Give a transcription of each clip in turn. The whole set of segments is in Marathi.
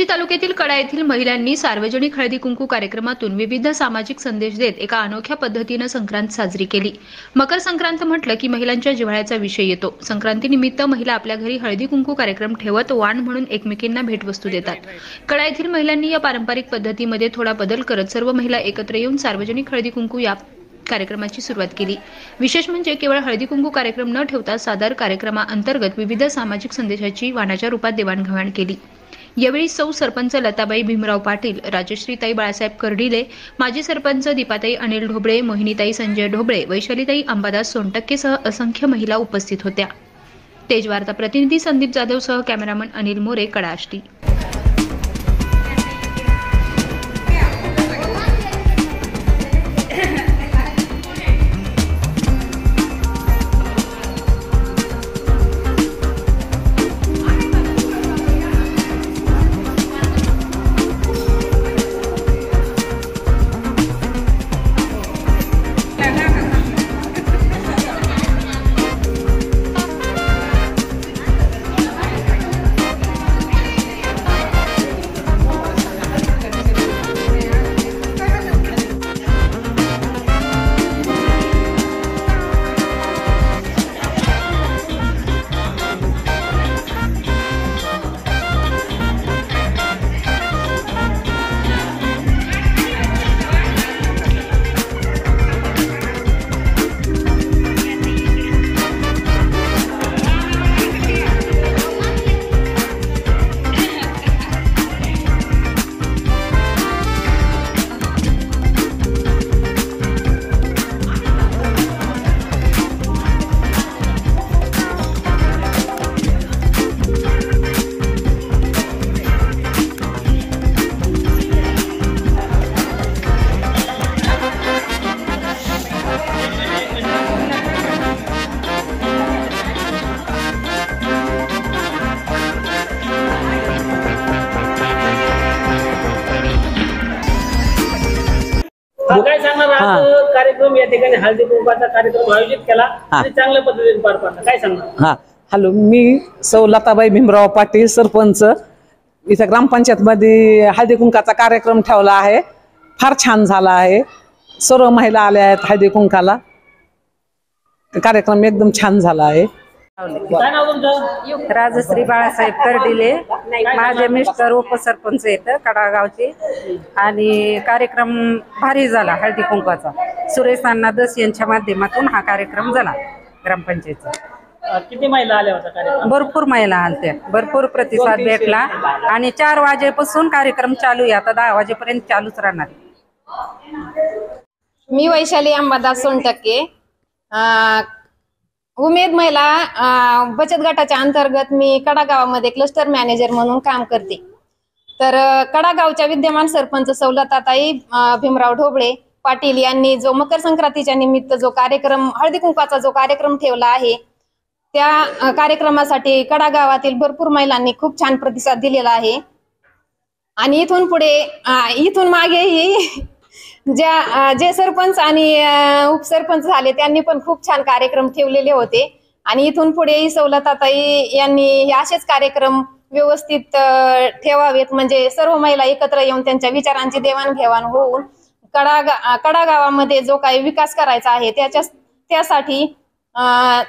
कुर्ची तालुक्यातील कडा येथील महिलांनी सार्वजनिक हळदी कुंकू कार्यक्रमातून विविध सामाजिक संदेश देत एका अनोख्या पद्धतीने संक्रांत साजरी केली। मकर संक्रांत म्हटलं की महिलांच्या जिव्हाळ्याचा विषय येतो। संक्रांतीनिमित्त महिला आपल्या घरी हळदी कुंकू कार्यक्रम ठेवत वाण म्हणून एकमेकींना भेटवस्तू देतात। कडा येथील महिलांनी या पारंपरिक पद्धतीमध्ये थोडा बदल करत सर्व महिला एकत्र येऊन सार्वजनिक हळदी कुंकू या कार्यक्रमाची सुरुवात केली। विशेष म्हणजे केवळ हळदी कुंकू कार्यक्रम न ठेवता सादर कार्यक्रमाअंतर्गत विविध सामाजिक संदेशाची वाणाच्या रूपात देवाणघेवाण केली। यावेळी सौ सरपंच लताबाई भीमराव पाटील, राजश्रीताई बाळासाहेब कर्डिले, माजी सरपंच दीपाताई अनिल ढोबळे, मोहिनीताई संजय ढोबळे, वैशालीताई अंबादास सोनटक्केसह असंख्य महिला उपस्थित होत्या। तेजवार्ता प्रतिनिधी संदीप जाधवसह कॅमेरामन अनिल मोरे, कडा आष्टी। काय सांगणार आज कार्यक्रम या ठिकाणी हळदी कुंकवाचा कार्यक्रम आयोजित केला आणि चांगल्या पद्धतीने पार पाडला, काय सांगणार? हॅलो, मी सौ लताबाई भीमराव पाटील, सरपंच। इथे ग्रामपंचायत मध्ये हळदी कुंकाचा कार्यक्रम ठेवला आहे। फार छान झाला आहे। सर्व महिला आल्या आहेत हळदी कुंकाला। कार्यक्रम एकदम छान झाला आहे। काय नाव तुमचं? राजश्री बाळासाहेब कर्डिले, माझे मिस्टर उपसरपंच आहेत कडा गावचे। आणि कार्यक्रम भारी झाला हळदी कुंकवाचा। सुरेश अण्णा दस यांच्या माध्यमातून हा कार्यक्रम झाला ग्रामपंचायतचा। किती महिला आल्या होत्या कार्यक्रम? भरपूर महिला आलत्या, भरपूर प्रतिसाद भेटला। आणि 4 वाजेपासून कार्यक्रम चालू आहे, आता 10 वाजेपर्यंत चालूच राहणार। मी वैशाली अंबादास सोनटक्के, उमेद महिला बचत गटाच्या अंतर्गत मी कडा गावामध्ये क्लस्टर मॅनेजर म्हणून काम करते। तर कडा गावच्या विद्यमान सरपंच सौलताताई भीमराव ढोबळे पाटील यांनी जो मकर संक्रांतीच्या निमित्त जो कार्यक्रम हळदी कुंकवाचा जो कार्यक्रम ठेवला आहे, त्या कार्यक्रमासाठी कडा गावातील भरपूर महिलांनी खूप छान प्रतिसाद दिलेला आहे। आणि इथून पुढे इथून मागेही जे सरपंच आणि उपसरपंच झाले त्यांनी पण खूप छान कार्यक्रम ठेवलेले होते। आणि इथून पुढे सौलताताई यांनी असेच कार्यक्रम व्यवस्थित ठेवावेत, म्हणजे सर्व महिला एकत्र येऊन त्यांच्या विचारांची देवाणघेवाण होऊन कडा गावामध्ये जो काही विकास करायचा आहे त्यासाठी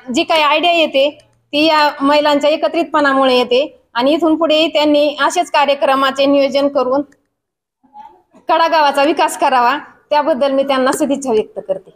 जी काही आयडिया येते ती या महिलांच्या एकत्रितपणामुळे येते। आणि इथून पुढे त्यांनी असेच कार्यक्रमाचे नियोजन करून कडा गावाचा विकास करावा, त्याबद्दल मी त्यांना सदिच्छा व्यक्त करते।